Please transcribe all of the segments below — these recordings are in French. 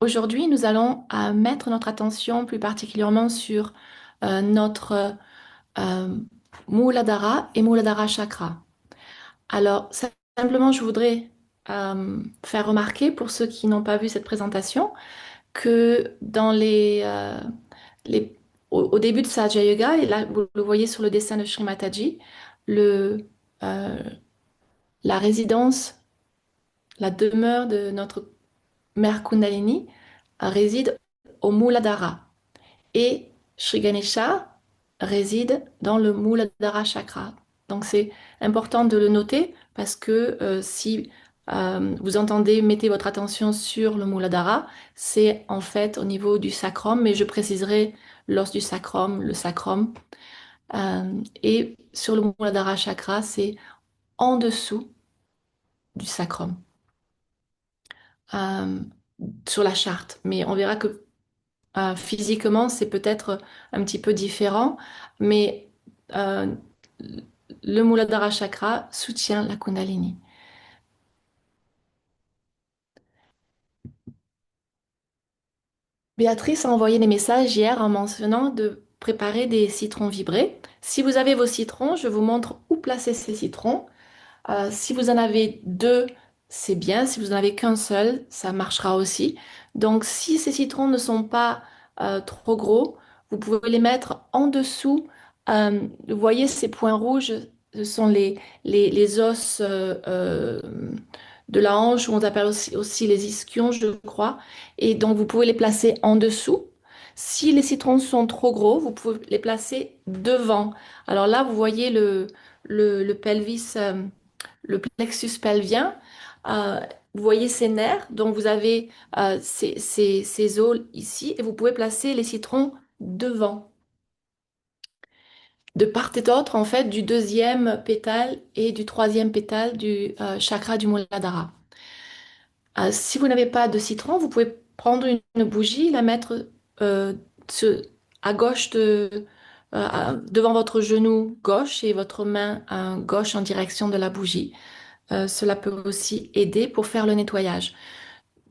Aujourd'hui, nous allons mettre notre attention plus particulièrement sur notre euh, Muladhara et Muladhara Chakra. Alors, simplement, je voudrais faire remarquer pour ceux qui n'ont pas vu cette présentation que dans les- au début de Sahaja Yoga, et là, vous le voyez sur le dessin de Sri Mataji, le, euh, la résidence, la demeure de notre mère Kundalini réside au Muladhara. Et Sri Ganesha réside dans le Muladhara Chakra. Donc c'est important de le noter parce que si vous entendez, mettez votre attention sur le Muladhara, c'est en fait au niveau du sacrum, mais je préciserai l'os du sacrum, le sacrum. Et sur le Muladhara Chakra, c'est en dessous du sacrum, euh, sur la charte. Mais on verra que physiquement, c'est peut-être un petit peu différent, mais euh, le Muladhara Chakra soutient la Kundalini. Béatrice a envoyé des messages hier en mentionnant de préparer des citrons vibrés. Si vous avez vos citrons, je vous montre où placer ces citrons. Si vous en avez deux, c'est bien. Si vous n'en avez qu'un seul, ça marchera aussi. Donc, si ces citrons ne sont pas trop gros, vous pouvez les mettre en dessous. Vous voyez ces points rouges, ce sont les os de la hanche, ou on appelle aussi les ischions, je crois. Et donc, vous pouvez les placer en dessous. Si les citrons sont trop gros, vous pouvez les placer devant. Alors là, vous voyez le pelvis. Le plexus pelvien. Euh, vous voyez ces nerfs, donc vous avez ces os ici, et vous pouvez placer les citrons devant, de part et d'autre, en fait, du deuxième pétale et du troisième pétale du chakra du Muladhara. Si vous n'avez pas de citron, vous pouvez prendre une bougie, la mettre euh, ce- à gauche devant votre genou gauche et votre main gauche en direction de la bougie. Cela peut aussi aider pour faire le nettoyage.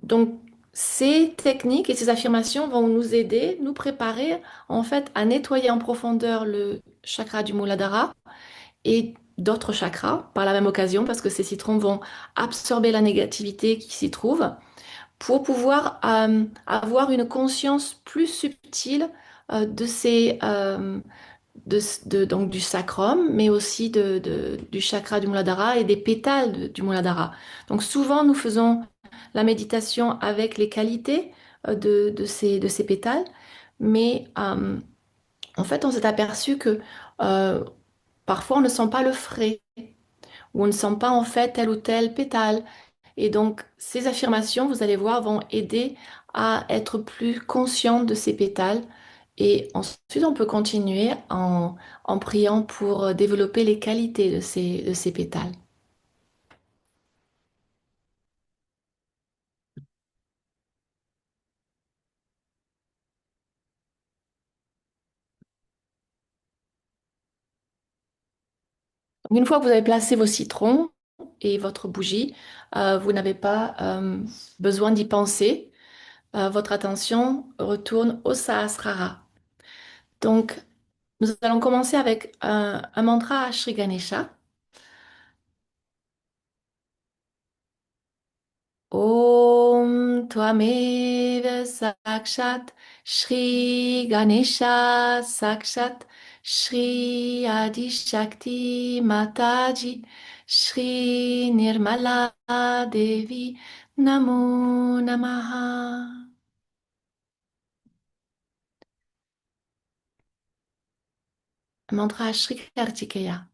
Donc, ces techniques et ces affirmations vont nous aider, nous préparer en fait à nettoyer en profondeur le chakra du Muladhara et d'autres chakras par la même occasion parce que ces citrons vont absorber la négativité qui s'y trouve pour pouvoir avoir une conscience plus subtile de donc du sacrum, mais aussi du chakra du Muladhara et des pétales du Muladhara. Donc souvent, nous faisons la méditation avec les qualités de ces pétales, mais en fait, on s'est aperçu que euh, parfois, on ne sent pas le frais, ou on ne sent pas en fait tel ou tel pétale. Et donc, ces affirmations, vous allez voir, vont aider à être plus conscient de ces pétales. Et ensuite, on peut continuer en priant pour développer les qualités de ces pétales. Donc, une fois que vous avez placé vos citrons et votre bougie, vous n'avez pas besoin d'y penser. Votre attention retourne au Sahasrara. Donc, nous allons commencer avec un mantra à Sri Ganesha. Om Twamev Sakshat Shri Ganesha Sakshat Shri Adi Shakti Mataji Shri Nirmala Devi Namo Namaha. Mantra Shri Kartikeya.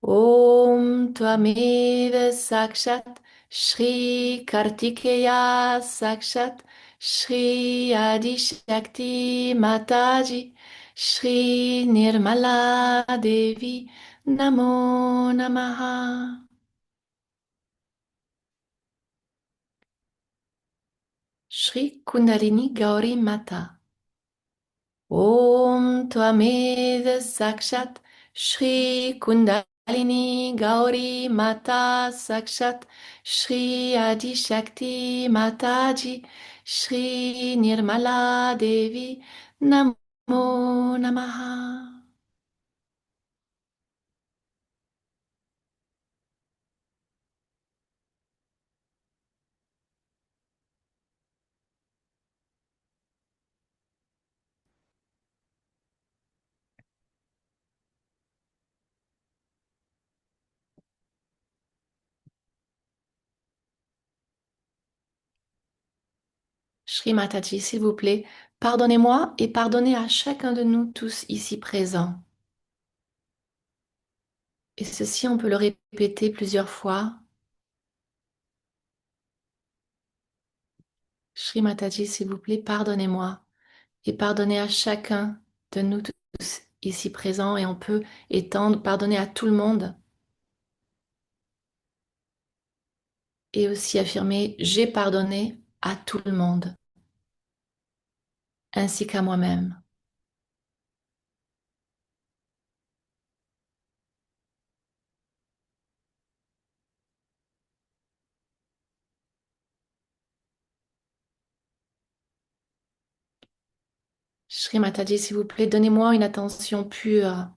Om Tvameva Sakshat Shri Kartikeya Sakshat Shri Adi Shakti Mataji Shri Nirmala Devi Namo Namaha. Shri Kundalini Gauri Mata. Om Tvameva Sakshat Shri Kundalini Kundalini Gauri Mata Sakshat Shri Adi Shakti Mataji Shri Nirmala Devi Namo Namaha. Shri Mataji, s'il vous plaît, pardonnez-moi et pardonnez à chacun de nous tous ici présents. Et ceci, on peut le répéter plusieurs fois. Shri Mataji, s'il vous plaît, pardonnez-moi et pardonnez à chacun de nous tous ici présents. Et on peut étendre, pardonner à tout le monde et aussi affirmer, j'ai pardonné à tout le monde, ainsi qu'à moi-même. Shri Mataji, s'il vous plaît, donnez-moi une attention pure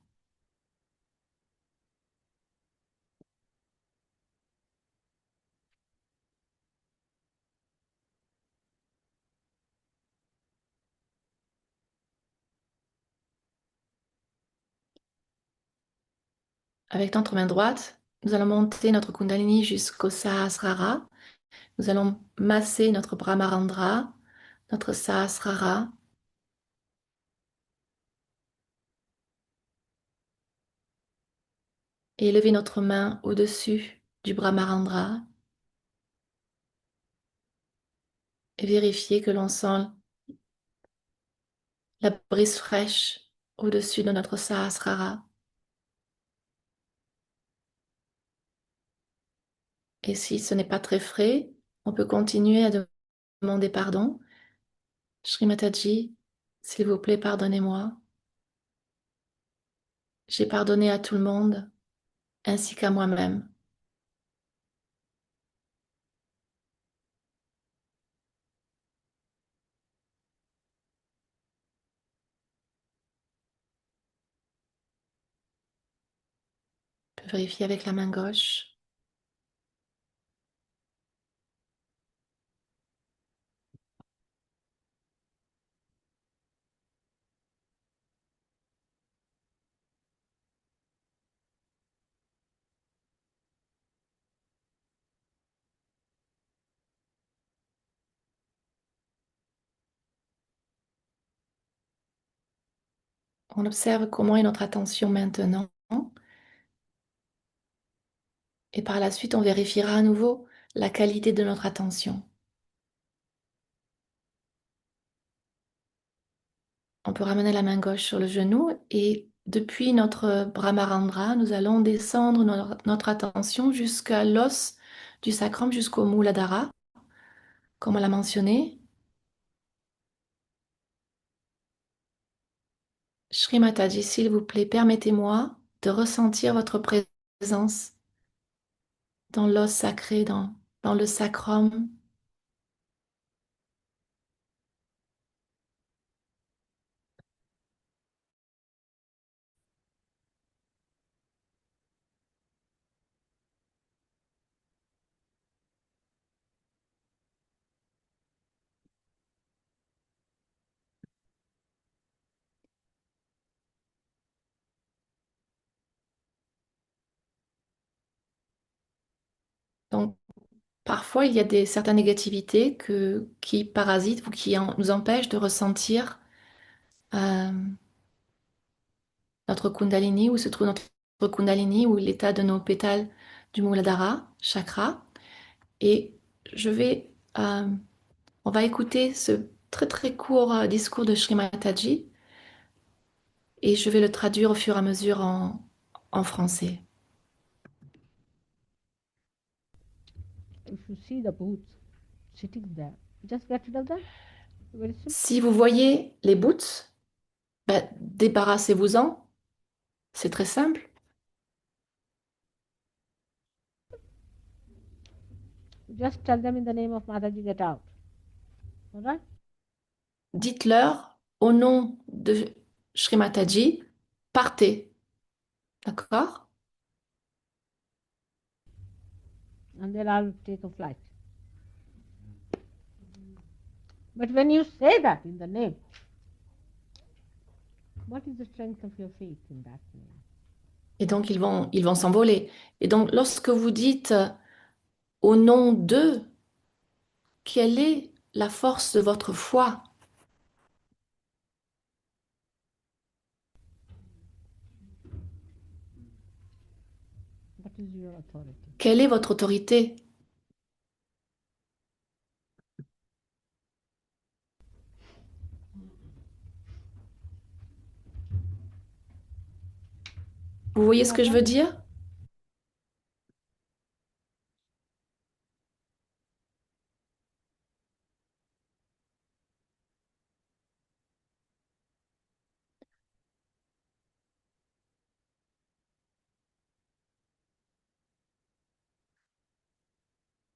avec notre main droite. Nous allons monter notre Kundalini jusqu'au Sahasrara. Nous allons masser notre Brahmarandra, notre Sahasrara, et élever notre main au-dessus du Brahmarandra et vérifier que l'on sent la brise fraîche au-dessus de notre Sahasrara. Et si ce n'est pas très frais, on peut continuer à demander pardon. Shri Mataji, s'il vous plaît, pardonnez-moi. J'ai pardonné à tout le monde, ainsi qu'à moi-même. On peut vérifier avec la main gauche. On observe comment est notre attention maintenant. Et par la suite, on vérifiera à nouveau la qualité de notre attention. On peut ramener la main gauche sur le genou et depuis notre Brahmarandra, nous allons descendre notre attention jusqu'à l'os du sacrum, jusqu'au Muladhara, comme on l'a mentionné. Shri Mataji, s'il vous plaît, permettez-moi de ressentir votre présence dans l'os sacré, dans le sacrum. Donc, parfois, il y a certaines négativités qui parasitent ou qui nous empêchent de ressentir euh, notre Kundalini, où se trouve notre Kundalini, ou l'état de nos pétales du Muladhara chakra. Et je vais, euh, on va écouter ce très très court discours de Sri Mataji et je vais le traduire au fur et à mesure en français. If you see the boots sitting there, just get rid of them. Very simple. Si vous voyez les boots, ben, débarrassez-vous-en. C'est très simple. Just tell them in the name of Mataji, get out. All right? Dites-leur au nom de Srimataji, partez. D'accord? And they'll all take a flight. But when you say that in the name, what is the strength of your faith in that name? Et donc, ils vont s'envoler. Et donc, lorsque vous dites au nom d'eux, quelle est la force de votre foi? What is your authority? Quelle est votre autorité? Vous voyez ce que je Papa? veux dire?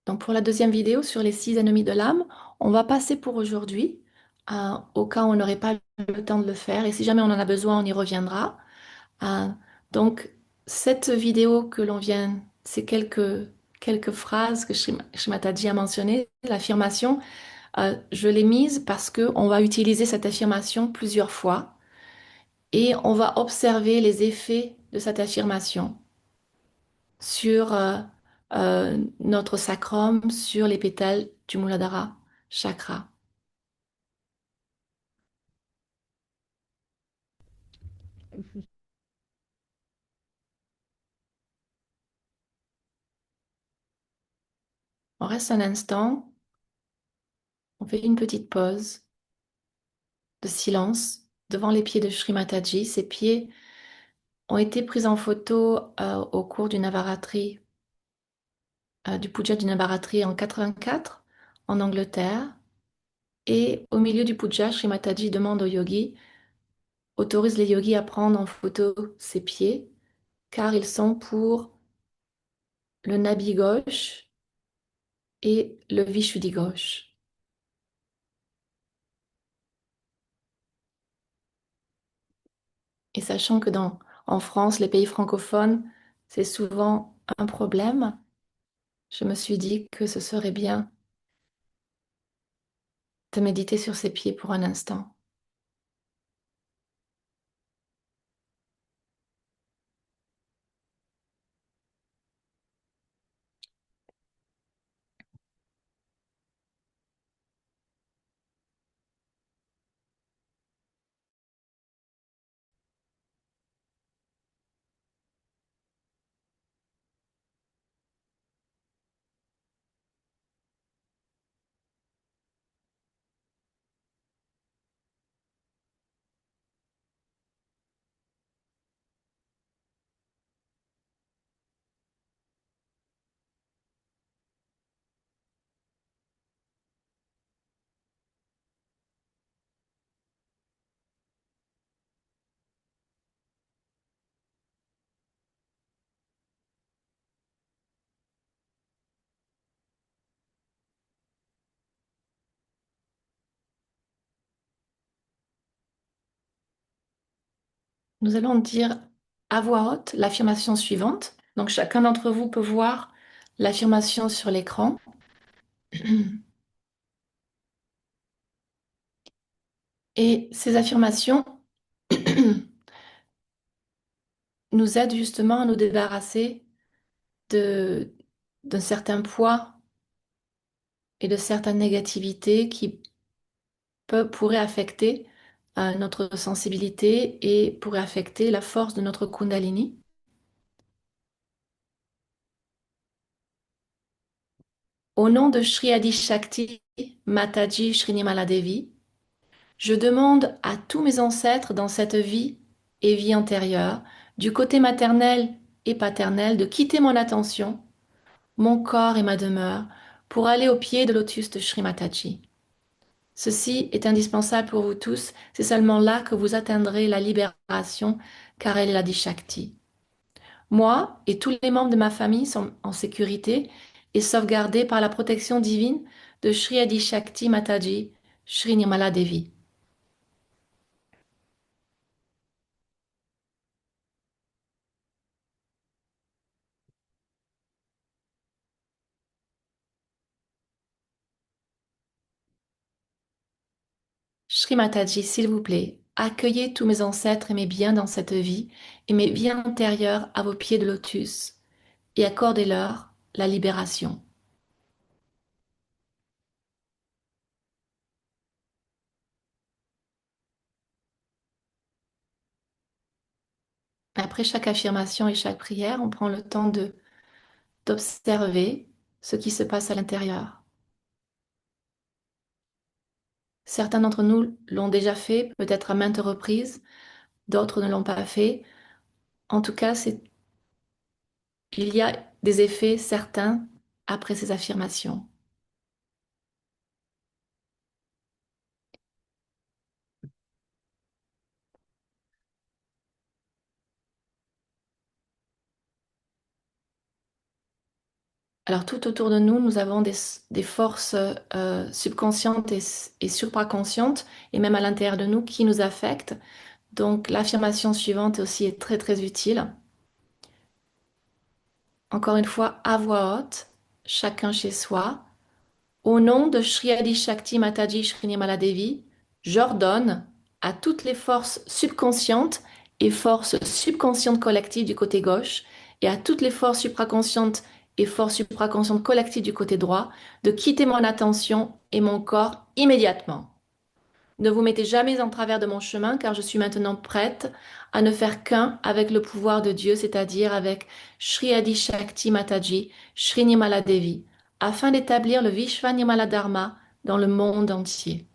Donc, pour la deuxième vidéo sur les 6 ennemis de l'âme, on va passer pour aujourd'hui, au cas où on n'aurait pas le temps de le faire. Et si jamais on en a besoin, on y reviendra. Euh, donc, cette vidéo que l'on vient, c'est quelques phrases que Shrimataji a mentionnées, l'affirmation. Je l'ai mise parce qu'on va utiliser cette affirmation plusieurs fois et on va observer les effets de cette affirmation sur notre sacrum, sur les pétales du Muladhara chakra. If you On reste un instant, on fait une petite pause de silence devant les pieds de Sri Mataji. Ses pieds ont été pris en photo au cours du Navaratri, du puja du Navaratri en 84 en Angleterre. Et au milieu du puja, Sri Mataji demande aux yogis, autorise les yogis à prendre en photo ses pieds, car ils sont pour le Nabi gauche et le Vishuddhi gauche. Et sachant que en France, les pays francophones, c'est souvent un problème, je me suis dit que ce serait bien de méditer sur ses pieds pour un instant. Nous allons dire à voix haute l'affirmation suivante. Donc chacun d'entre vous peut voir l'affirmation sur l'écran. Et ces affirmations nous aident justement à nous débarrasser de, d'un certain poids et de certaines négativités qui pourraient affecter notre sensibilité et pourraient affecter la force de notre Kundalini. Au nom de Sri Adi Shakti, Mataji Srinimala Devi, je demande à tous mes ancêtres dans cette vie et vie antérieure, du côté maternel et paternel, de quitter mon attention, mon corps et ma demeure pour aller au pied de lotus de Sri Mataji. Ceci est indispensable pour vous tous, c'est seulement là que vous atteindrez la libération, car elle est la Shakti. Moi et tous les membres de ma famille sont en sécurité et sauvegardé par la protection divine de Shri Adi Shakti Mataji, Shri Nirmala Devi. Shri Mataji, s'il vous plaît, accueillez tous mes ancêtres et mes biens dans cette vie et mes biens antérieurs à vos pieds de lotus et accordez-leur la libération. Après chaque affirmation et chaque prière, on prend le temps de d'observer ce qui se passe à l'intérieur. Certains d'entre nous l'ont déjà fait, peut-être à maintes reprises, d'autres ne l'ont pas fait. En tout cas, il y a des effets certains après ces affirmations. Alors, tout autour de nous, nous avons des forces subconscientes et supraconscientes, et même à l'intérieur de nous, qui nous affectent. Donc, l'affirmation suivante aussi est très, très utile. Encore une fois, à voix haute, chacun chez soi. Au nom de Shri Adi Shakti Mataji Shri Nirmala Devi, j'ordonne à toutes les forces subconscientes et forces subconscientes collectives du côté gauche et à toutes les forces supraconscientes et forces supraconscientes collectives du côté droit de quitter mon attention et mon corps immédiatement. Ne vous mettez jamais en travers de mon chemin car je suis maintenant prête à ne faire qu'un avec le pouvoir de Dieu, c'est-à-dire avec Shri Adi Shakti Mataji, Shri Nirmala Devi, afin d'établir le Vishvanirmala Dharma dans le monde entier.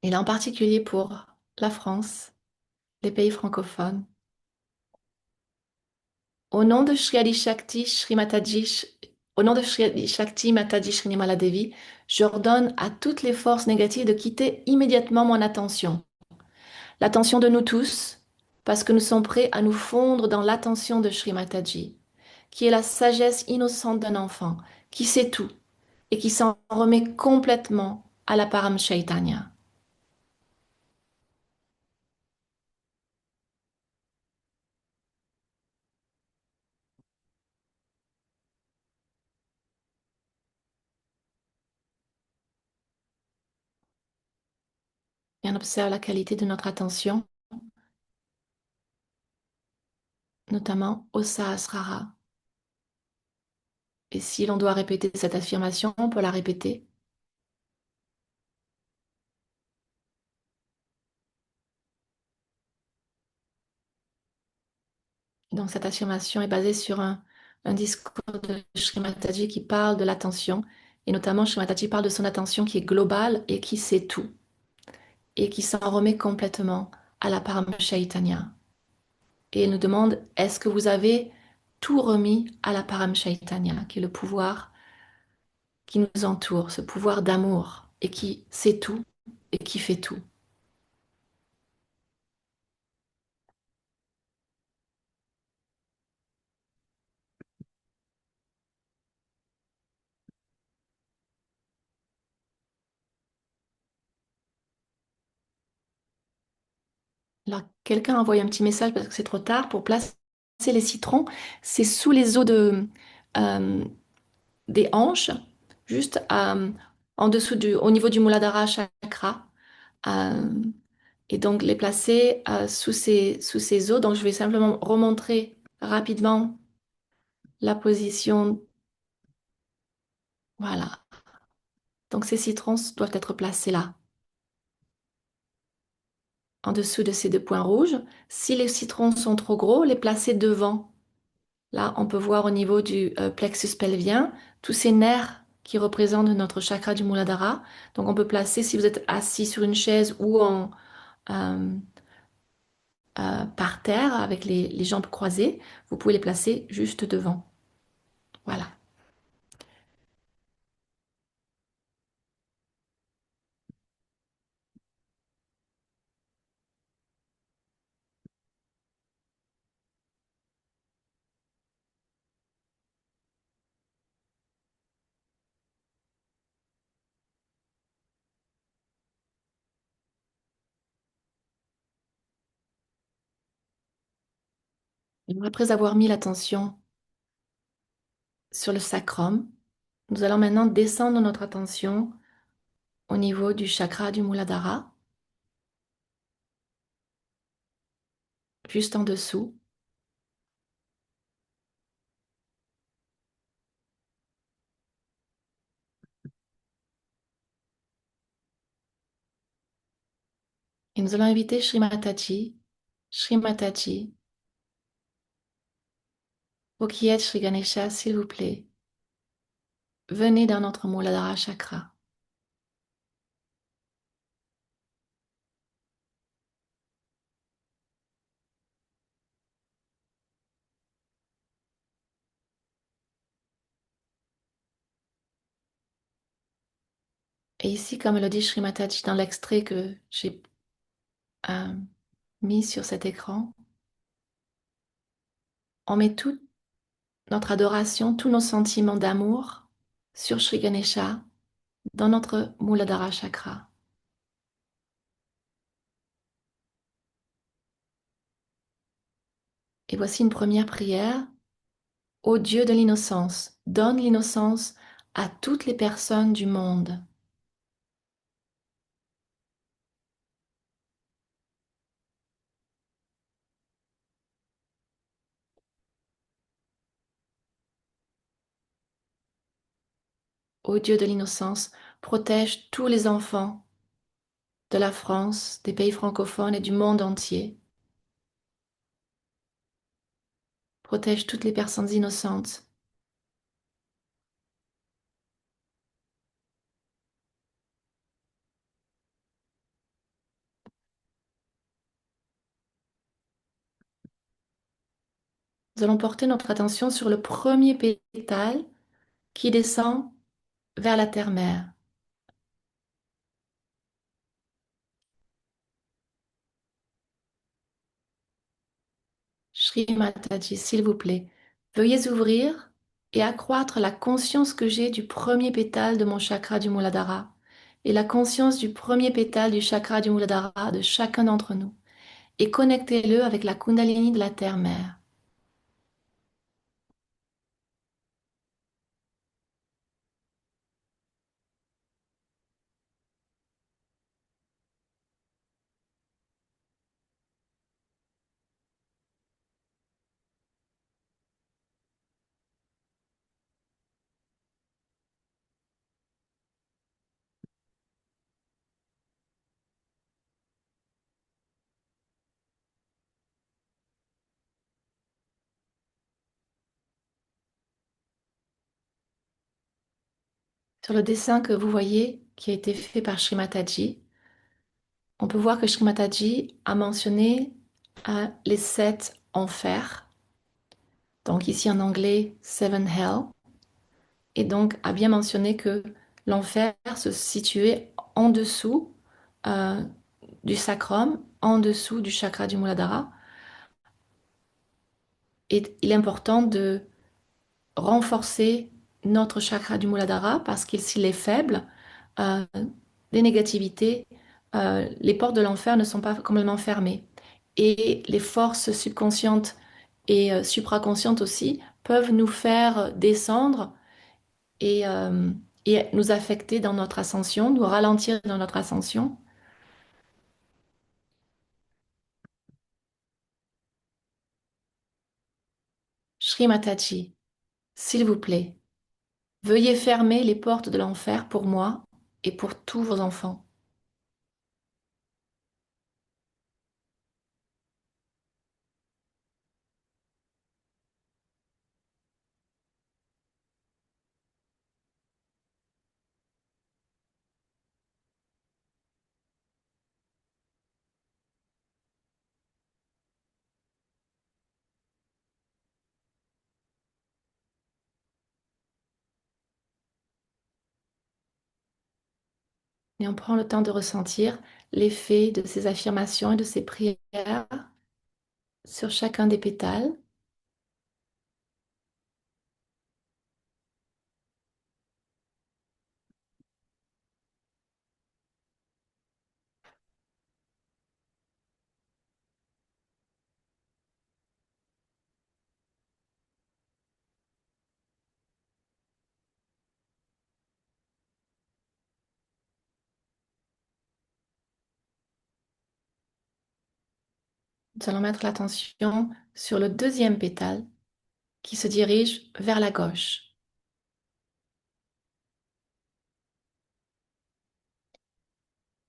Et là en particulier pour la France, les pays francophones. Au nom de Shri Adi Shakti, Shri Mataji, au nom de Shri Adi Shakti Mataji Shri Nirmala Devi, j'ordonne à toutes les forces négatives de quitter immédiatement mon attention. L'attention de nous tous, parce que nous sommes prêts à nous fondre dans l'attention de Shri Mataji, qui est la sagesse innocente d'un enfant, qui sait tout et qui s'en remet complètement à la Param Chaitanya. Et on observe la qualité de notre attention, notamment au Sahasrara. Et si l'on doit répéter cette affirmation, on peut la répéter. Donc cette affirmation est basée sur un discours de Sri Mataji qui parle de l'attention. Et notamment, Sri Mataji parle de son attention qui est globale et qui sait tout. Et qui s'en remet complètement à la Param Chaitanya. Et elle nous demande, est-ce que vous avez tout remis à la Param Chaitanya, qui est le pouvoir qui nous entoure, ce pouvoir d'amour, et qui sait tout et qui fait tout. Alors, quelqu'un a envoyé un petit message parce que c'est trop tard pour placer les citrons. C'est sous les os euh, des hanches, juste en dessous au niveau du Muladhara chakra. Euh, et donc les placer sous ces os. Donc je vais simplement remontrer rapidement la position. Voilà. Donc ces citrons doivent être placés là, en dessous de ces deux points rouges. Si les citrons sont trop gros, les placer devant. Là, on peut voir au niveau du plexus pelvien tous ces nerfs qui représentent notre chakra du Muladhara. Donc on peut placer, si vous êtes assis sur une chaise ou euh, par terre avec les jambes croisées, vous pouvez les placer juste devant. Voilà. Et après avoir mis l'attention sur le sacrum, nous allons maintenant descendre notre attention au niveau du chakra du Muladhara, juste en dessous. Et nous allons inviter Shri Mataji, vous qui êtes Shri Ganesha, s'il vous plaît, venez dans notre Muladhara chakra. Et ici, comme le dit Shri Mataji dans l'extrait que j'ai euh, mis sur cet écran, on met toute notre adoration, tous nos sentiments d'amour sur Shri Ganesha dans notre Muladhara chakra. Et voici une première prière. Ô Dieu de l'innocence, donne l'innocence à toutes les personnes du monde. Ô Dieu de l'innocence, protège tous les enfants de la France, des pays francophones et du monde entier. Protège toutes les personnes innocentes. Nous allons porter notre attention sur le premier pétale qui descend vers la terre-mère. Shri Mataji, s'il vous plaît, veuillez ouvrir et accroître la conscience que j'ai du premier pétale de mon chakra du Muladhara et la conscience du premier pétale du chakra du Muladhara de chacun d'entre nous et connectez-le avec la Kundalini de la terre-mère. Sur le dessin que vous voyez qui a été fait par Shri Mataji, on peut voir que Shri Mataji a mentionné les sept enfers, donc ici en anglais Seven Hell, et donc a bien mentionné que l'enfer se situait en dessous euh, du sacrum, en dessous du chakra du Muladhara. Et il est important de renforcer notre chakra du Muladhara parce qu'il s'il est faible, euh, les négativités, les portes de l'enfer ne sont pas complètement fermées. Et les forces subconscientes et supraconscientes aussi peuvent nous faire descendre et, euh, et nous affecter dans notre ascension, nous ralentir dans notre ascension. Shri Mataji, s'il vous plaît, veuillez fermer les portes de l'enfer pour moi et pour tous vos enfants. Et on prend le temps de ressentir l'effet de ces affirmations et de ces prières sur chacun des pétales. Nous allons mettre l'attention sur le deuxième pétale qui se dirige vers la gauche.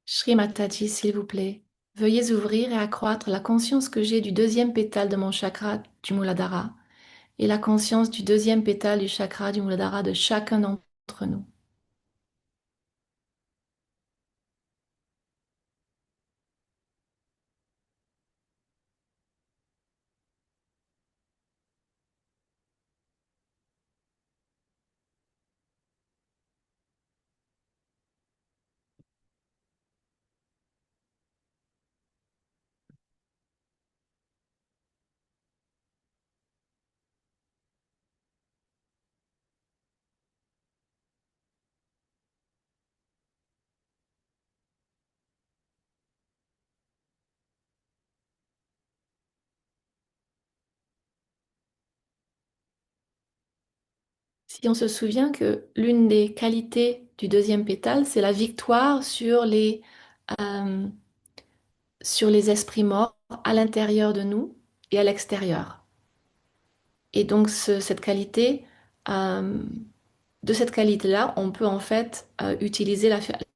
Shri Mataji, s'il vous plaît, veuillez ouvrir et accroître la conscience que j'ai du deuxième pétale de mon chakra du Muladhara et la conscience du deuxième pétale du chakra du Muladhara de chacun d'entre nous. Si on se souvient que l'une des qualités du deuxième pétale, c'est la victoire euh, sur les esprits morts à l'intérieur de nous et à l'extérieur. Et donc cette qualité, euh, de cette qualité-là, on peut en fait utiliser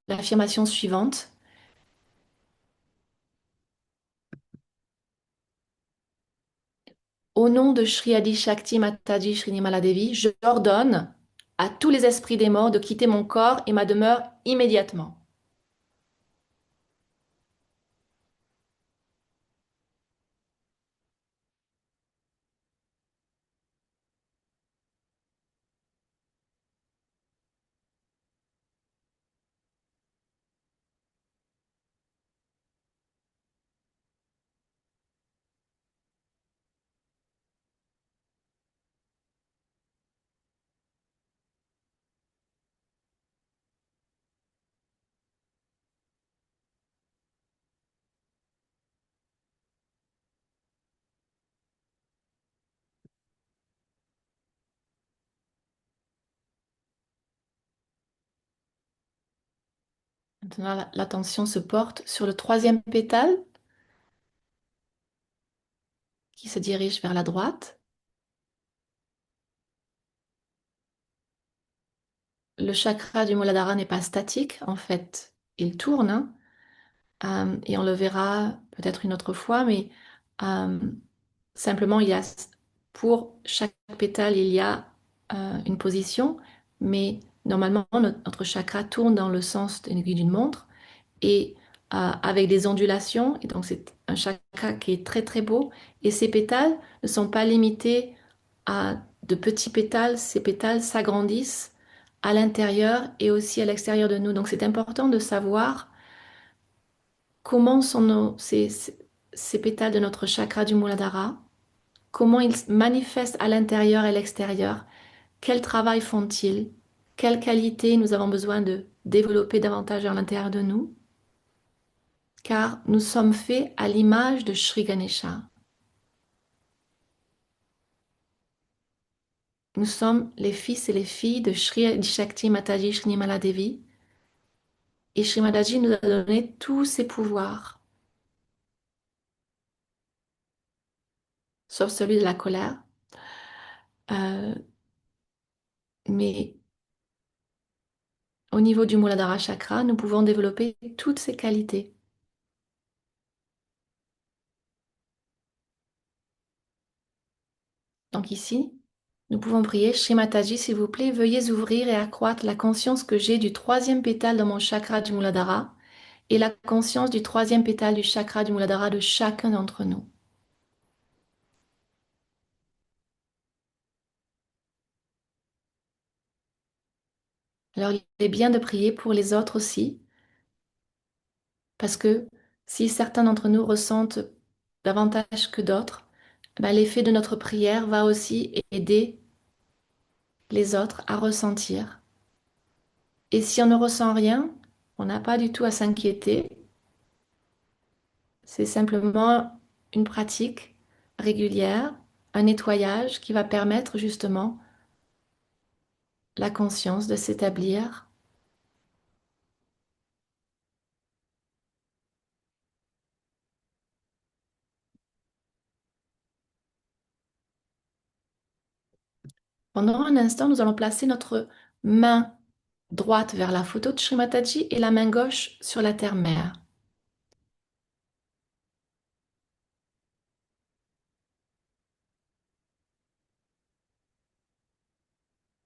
l'affirmation suivante. Au nom de Shri Adi Shakti Mataji Shri Nirmala Devi, j'ordonne à tous les esprits des morts de quitter mon corps et ma demeure immédiatement. Maintenant, l'attention se porte sur le troisième pétale qui se dirige vers la droite. Le chakra du Muladhara n'est pas statique, en fait, il tourne, hein. Et on le verra peut-être une autre fois, mais euh, simplement, pour chaque pétale, il y a une position, mais normalement, notre chakra tourne dans le sens d'une aiguille d'une montre et avec des ondulations. Et donc, c'est un chakra qui est très, très beau. Et ces pétales ne sont pas limités à de petits pétales. Ces pétales s'agrandissent à l'intérieur et aussi à l'extérieur de nous. Donc, c'est important de savoir comment sont ces pétales de notre chakra du Muladhara, comment ils se manifestent à l'intérieur et l'extérieur, quel travail font-ils, quelles qualités nous avons besoin de développer davantage à l'intérieur de nous, car nous sommes faits à l'image de Sri Ganesha. Nous sommes les fils et les filles de Sri Adishakti Mataji Sri Nirmala Devi, et Sri Mataji nous a donné tous ses pouvoirs, sauf celui de la colère. Euh, mais au niveau du Muladhara Chakra, nous pouvons développer toutes ces qualités. Donc ici, nous pouvons prier, Shri Mataji, s'il vous plaît, veuillez ouvrir et accroître la conscience que j'ai du troisième pétale dans mon chakra du Muladhara et la conscience du troisième pétale du chakra du Muladhara de chacun d'entre nous. Alors, il est bien de prier pour les autres aussi, Parce que si certains d'entre nous ressentent davantage que d'autres, ben, l'effet de notre prière va aussi aider les autres à ressentir. Et si on ne ressent rien, on n'a pas du tout à s'inquiéter. C'est simplement une pratique régulière, un nettoyage qui va permettre justement la conscience de s'établir. Pendant un instant, nous allons placer notre main droite vers la photo de Shri Mataji et la main gauche sur la terre-mère.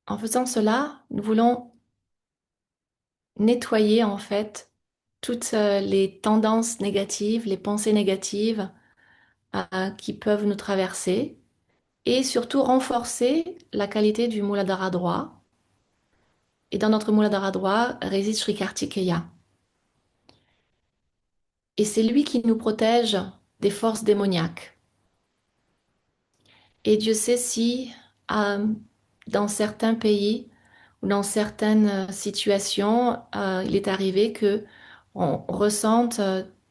En faisant cela, nous voulons nettoyer en fait toutes les tendances négatives, les pensées négatives qui peuvent nous traverser et surtout renforcer la qualité du Muladhara droit. Et dans notre Muladhara droit réside Sri Kartikeya. Et c'est lui qui nous protège des forces démoniaques. Et Dieu sait si euh, dans certains pays ou dans certaines situations, il est arrivé que on ressente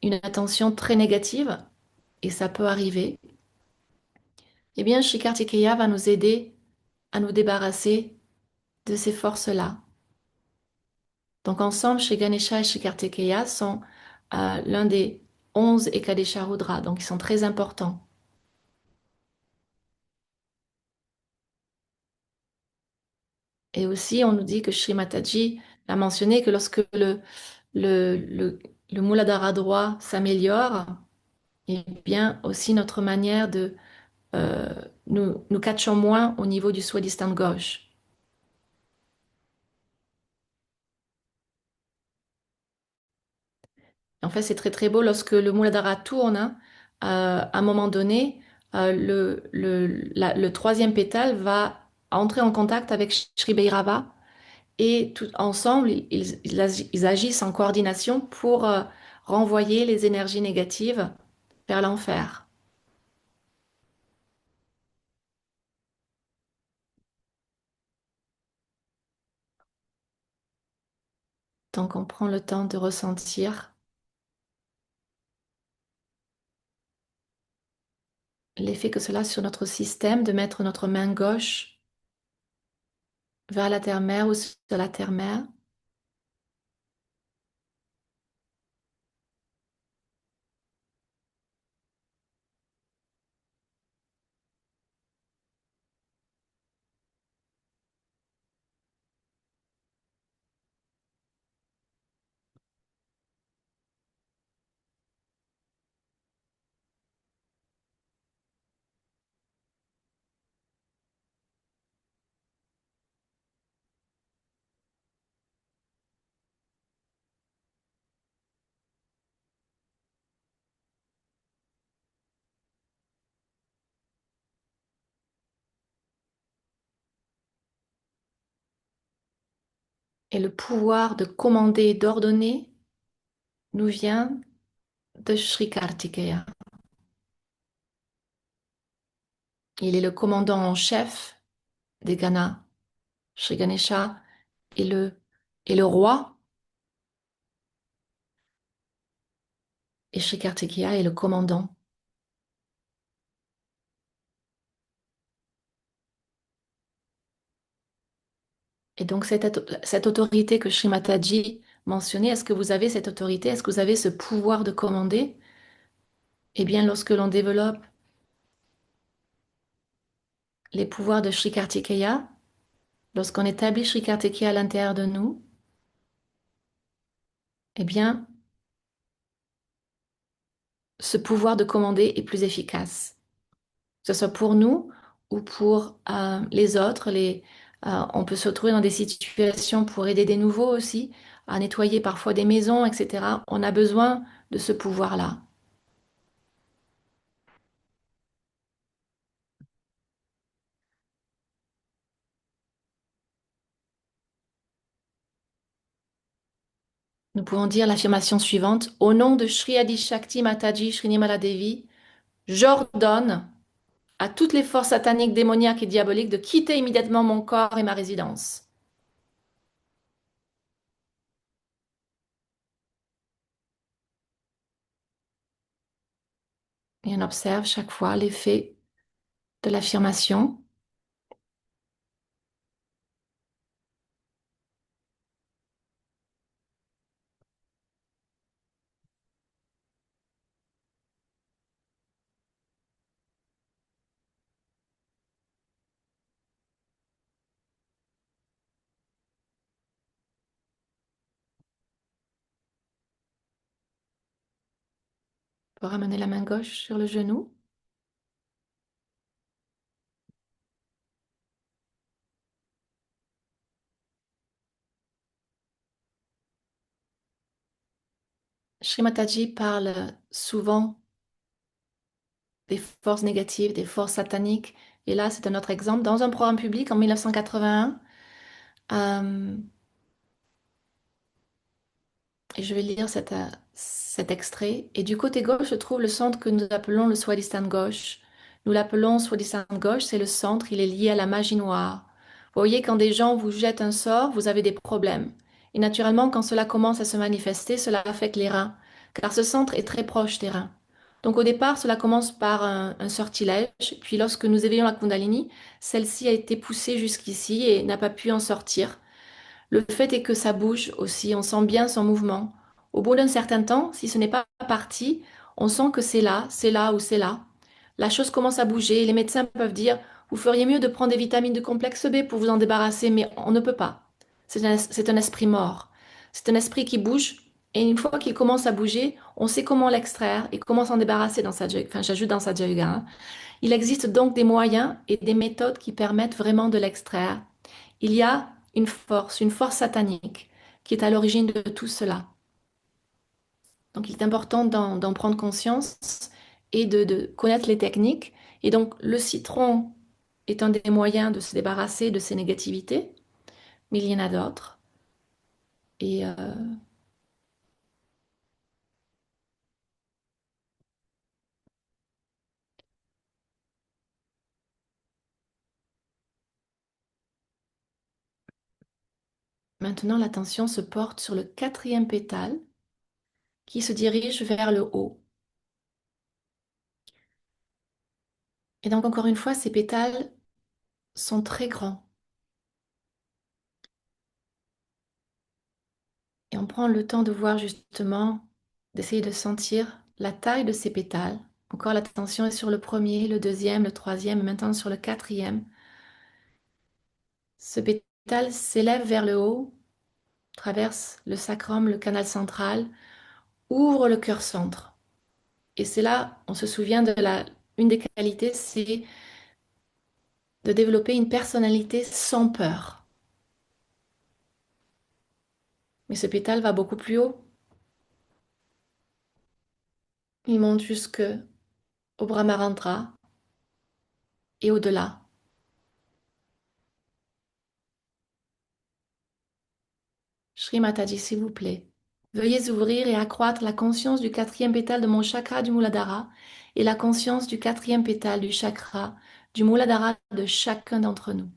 une attention très négative, et ça peut arriver. Eh bien, Sri Kartikeya va nous aider à nous débarrasser de ces forces-là. Donc ensemble, Sri Ganesha et Sri Kartikeya sont l'un des 11 Ekadesha Rudra, donc ils sont très importants. Et aussi, on nous dit que Sri Mataji a mentionné que lorsque le, le, le Muladhara droit s'améliore, eh bien aussi notre manière de euh, nous catchons moins au niveau du swadhisthana gauche. En fait, c'est très très beau lorsque le Muladhara tourne, hein, à un moment donné, le troisième pétale va entrer en contact avec Sri Bhairava et tout ensemble, ils agissent en coordination pour renvoyer les énergies négatives vers l'enfer. Tant qu'on prend le temps de ressentir l'effet que cela a sur notre système, de mettre notre main gauche vers la terre-mère ou sur la terre-mère, et le pouvoir de commander et d'ordonner nous vient de Sri Kartikeya. Il est le commandant en chef des Ganas. Sri Ganesha est est le roi et Sri Kartikeya est le commandant. Et donc cette autorité que Sri Mataji mentionnait, est-ce que vous avez cette autorité? Est-ce que vous avez ce pouvoir de commander? Eh bien, lorsque l'on développe les pouvoirs de Sri Kartikeya, lorsqu'on établit Sri Kartikeya à l'intérieur de nous, eh bien, ce pouvoir de commander est plus efficace. Que ce soit pour nous ou pour les autres. On peut se retrouver dans des situations pour aider des nouveaux aussi, à nettoyer parfois des maisons, etc. On a besoin de ce pouvoir-là. Nous pouvons dire l'affirmation suivante. Au nom de Sri Adi Shakti Mataji Srinimala Devi, j'ordonne à toutes les forces sataniques, démoniaques et diaboliques de quitter immédiatement mon corps et ma résidence. Et on observe chaque fois l'effet de l'affirmation. On peut ramener la main gauche sur le genou. Shri Mataji parle souvent des forces négatives, des forces sataniques. Et là, c'est un autre exemple. Dans un programme public en 1981, euh, et je vais lire cet extrait. Et du côté gauche se trouve le centre que nous appelons le Swadhisthana gauche. Nous l'appelons Swadhisthana gauche, c'est le centre, il est lié à la magie noire. Vous voyez, quand des gens vous jettent un sort, vous avez des problèmes. Et naturellement, quand cela commence à se manifester, cela affecte les reins, car ce centre est très proche des reins. Donc au départ, cela commence par un sortilège, puis lorsque nous éveillons la Kundalini, celle-ci a été poussée jusqu'ici et n'a pas pu en sortir. Le fait est que ça bouge aussi, on sent bien son mouvement. Au bout d'un certain temps, si ce n'est pas parti, on sent que c'est là ou c'est là. La chose commence à bouger et les médecins peuvent dire, vous feriez mieux de prendre des vitamines de complexe B pour vous en débarrasser, mais on ne peut pas. C'est un esprit mort. C'est un esprit qui bouge et une fois qu'il commence à bouger, on sait comment l'extraire et comment s'en débarrasser dans enfin j'ajoute dans sa yoga, hein. Il existe donc des moyens et des méthodes qui permettent vraiment de l'extraire. Il y a une force satanique qui est à l'origine de tout cela. Donc il est important d'en prendre conscience et de connaître les techniques. Et donc le citron est un des moyens de se débarrasser de ces négativités, mais il y en a d'autres. Et maintenant l'attention se porte sur le quatrième pétale qui se dirige vers le haut. Et donc encore une fois, ces pétales sont très grands. Et on prend le temps de voir justement, d'essayer de sentir la taille de ces pétales. Encore l'attention est sur le premier, le deuxième, le troisième, et maintenant sur le quatrième. Ce pétale s'élève vers le haut, traverse le sacrum, le canal central, ouvre le cœur centre. Et c'est là, on se souvient une des qualités, c'est de développer une personnalité sans peur. Mais ce pétale va beaucoup plus haut. Il monte jusque au Brahmarandra et au-delà. Shri Mataji, s'il vous plaît, veuillez ouvrir et accroître la conscience du quatrième pétale de mon chakra du Muladhara et la conscience du quatrième pétale du chakra du Muladhara de chacun d'entre nous.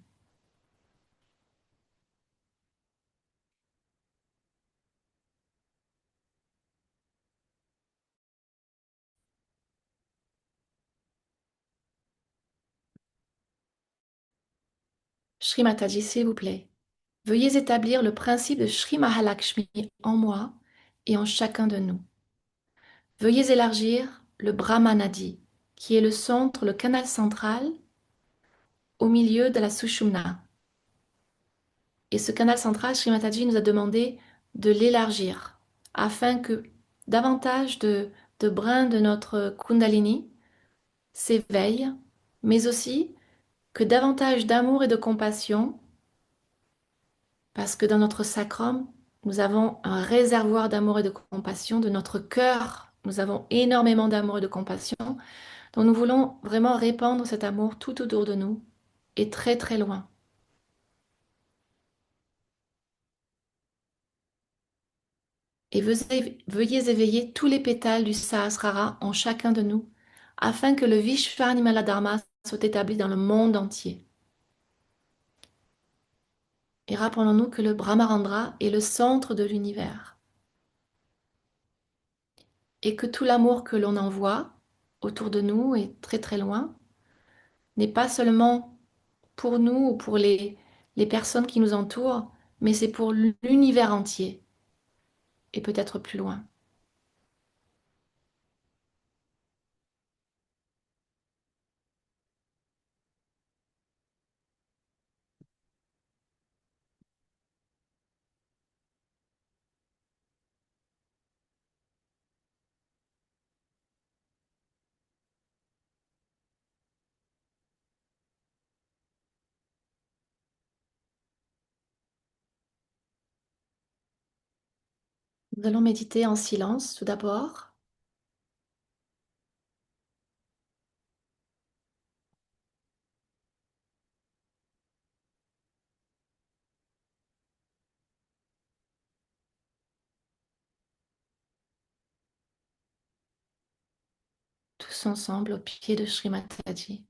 Shri Mataji, s'il vous plaît, veuillez établir le principe de Shri Mahalakshmi en moi et en chacun de nous. Veuillez élargir le Brahmanadi, qui est le centre, le canal central au milieu de la Sushumna. Et ce canal central, Shri Mataji nous a demandé de l'élargir afin que davantage de brins de notre Kundalini s'éveillent, mais aussi que davantage d'amour et de compassion, parce que dans notre sacrum, nous avons un réservoir d'amour et de compassion, de notre cœur, nous avons énormément d'amour et de compassion. Donc nous voulons vraiment répandre cet amour tout autour de nous et très très loin. et veuillez éveiller tous les pétales du Sahasrara en chacun de nous, afin que le Vishvanimala Dharma soit établi dans le monde entier. Et rappelons-nous que le Brahmarandra est le centre de l'univers et que tout l'amour que l'on envoie autour de nous et très très loin n'est pas seulement pour nous ou pour les personnes qui nous entourent, mais c'est pour l'univers entier et peut-être plus loin. Nous allons méditer en silence tout d'abord. Tous ensemble au pied de Sri Mataji.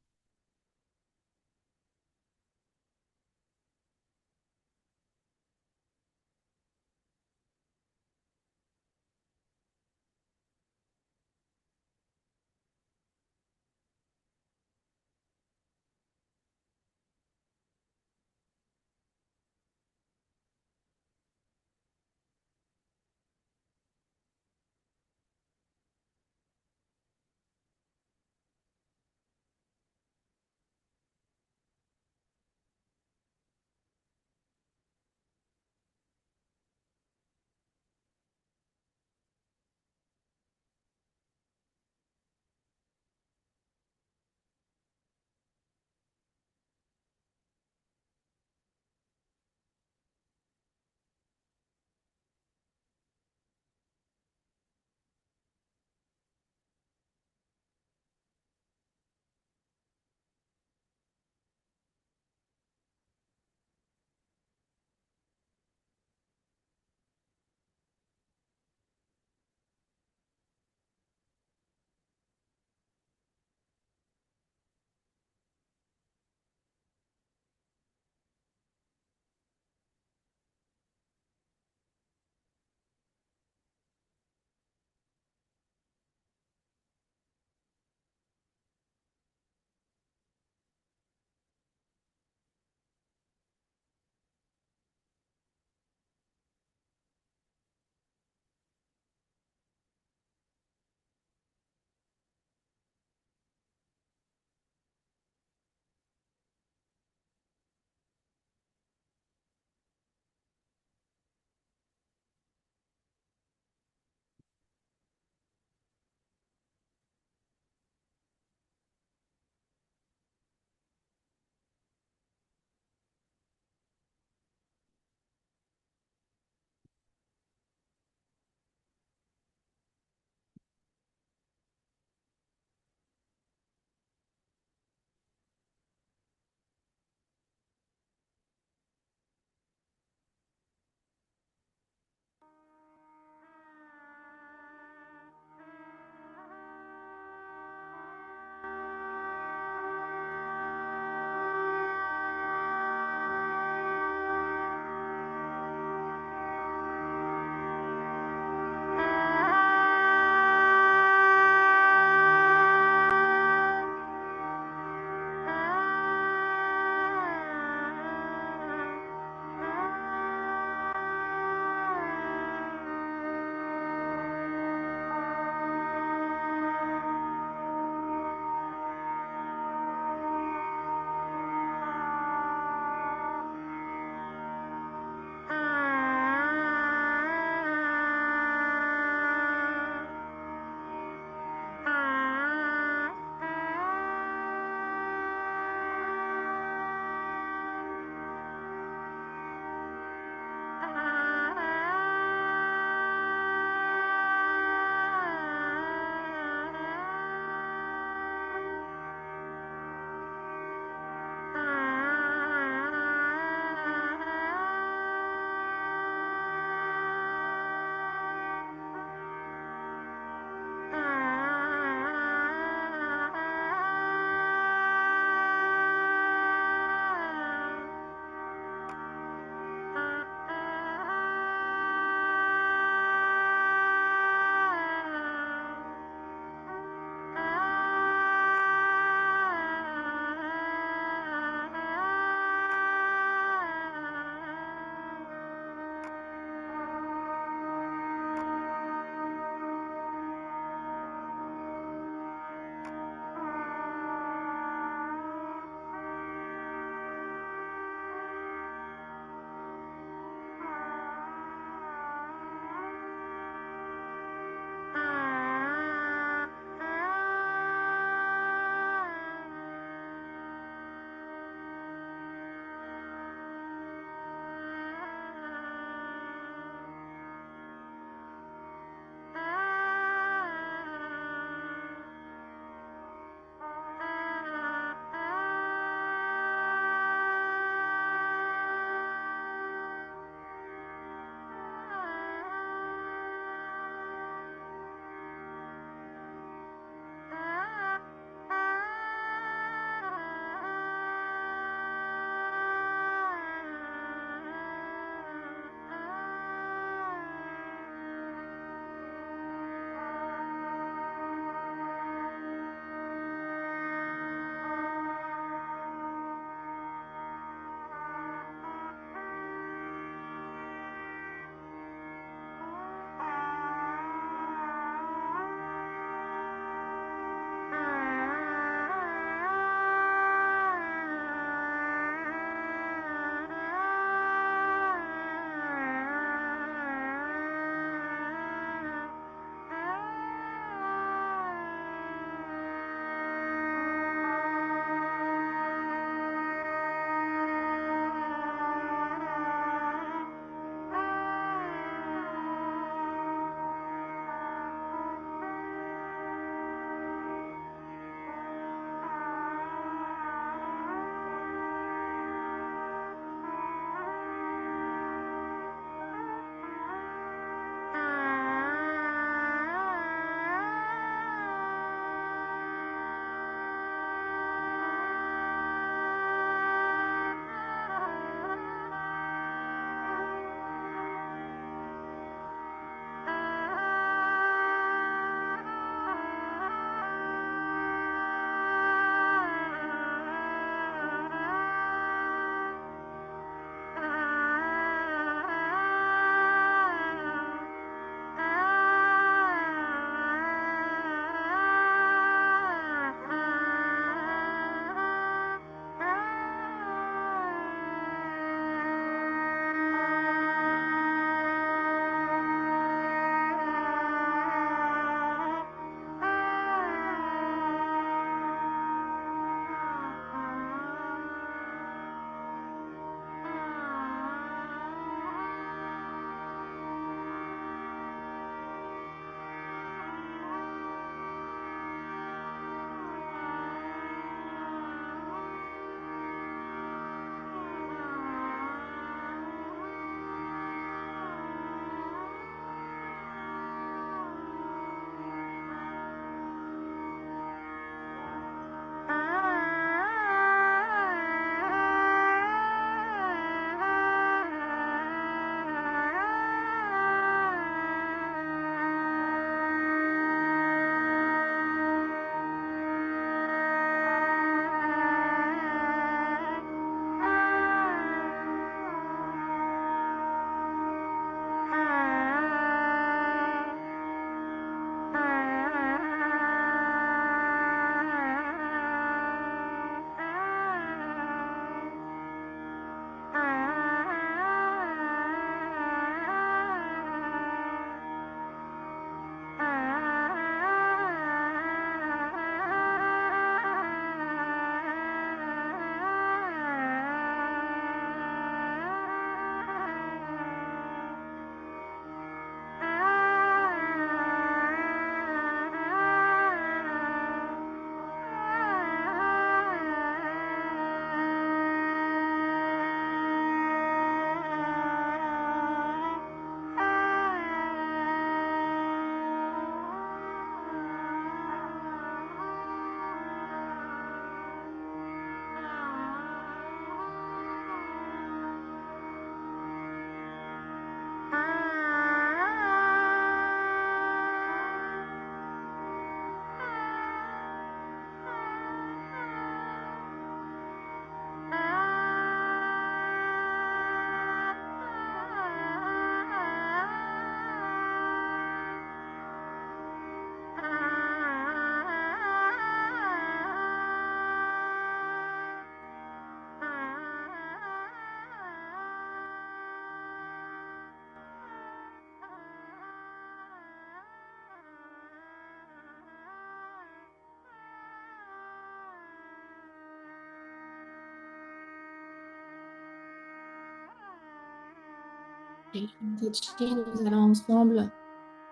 Et Shri nous allons ensemble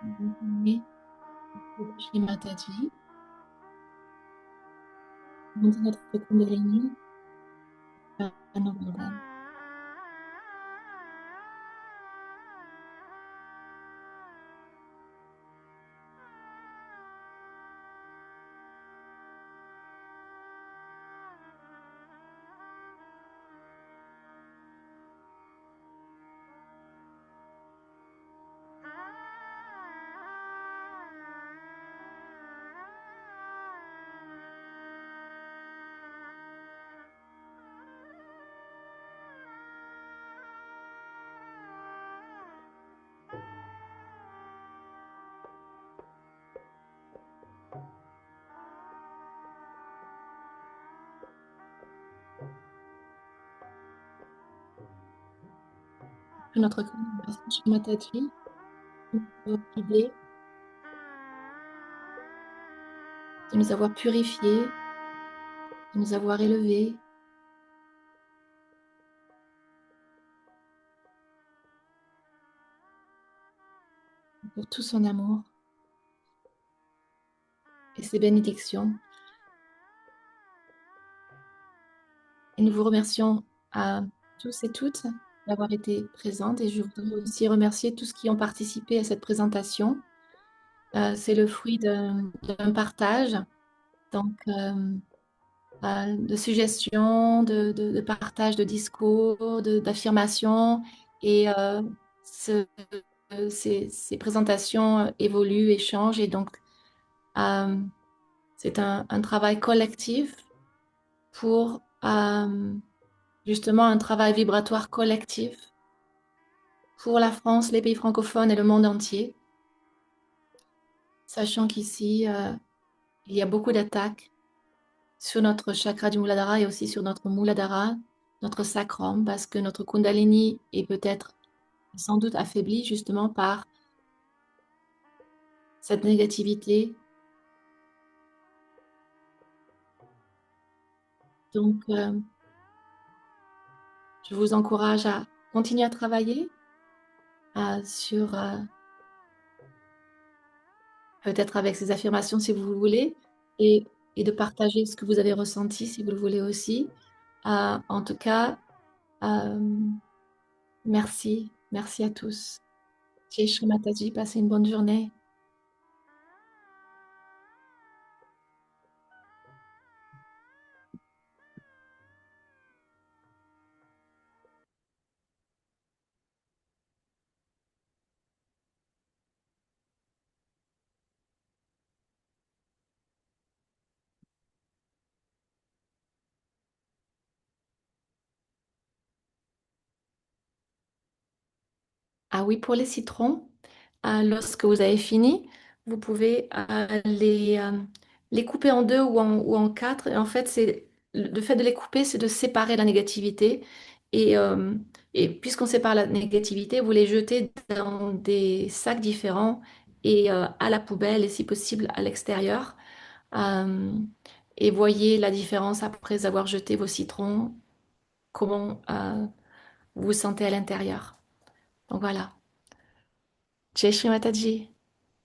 continuer Shri Mataji, monter notre Kundalini à nos organes. Que notre corps passe Shri Mataji, nous avoir guidés, de nous avoir purifiés, de nous avoir élevés, pour tout son amour et ses bénédictions. Et nous vous remercions à tous et toutes d'avoir été présentes et je voudrais aussi remercier tous qui ont participé à cette présentation. C'est le fruit d'un partage, donc de suggestions, de partage de discours, d'affirmations et ce- ces présentations évoluent et changent et donc euh, c'est un travail collectif pour justement un travail vibratoire collectif pour la France, les pays francophones et le monde entier, sachant qu'ici, il y a beaucoup d'attaques sur notre chakra du Muladhara et aussi sur notre Muladhara, notre sacrum, parce que notre Kundalini est peut-être sans doute affaibli justement par cette négativité. Donc, je vous encourage à continuer à travailler sur peut-être avec ces affirmations si vous le voulez, et de partager ce que vous avez ressenti si vous le voulez aussi. En tout cas, euh, merci, merci à tous. Jai Shri Mataji, passez une bonne journée. Ah oui, pour les citrons, lorsque vous avez fini, vous pouvez les couper en deux ou en quatre. Et en fait, le fait de les couper, c'est de séparer la négativité. Et, euh, et puisqu'on sépare la négativité, vous les jetez dans des sacs différents et à la poubelle et si possible à l'extérieur. Euh, et voyez la différence après avoir jeté vos citrons, comment vous vous sentez à l'intérieur. Donc voilà. Jai Shri Mataji.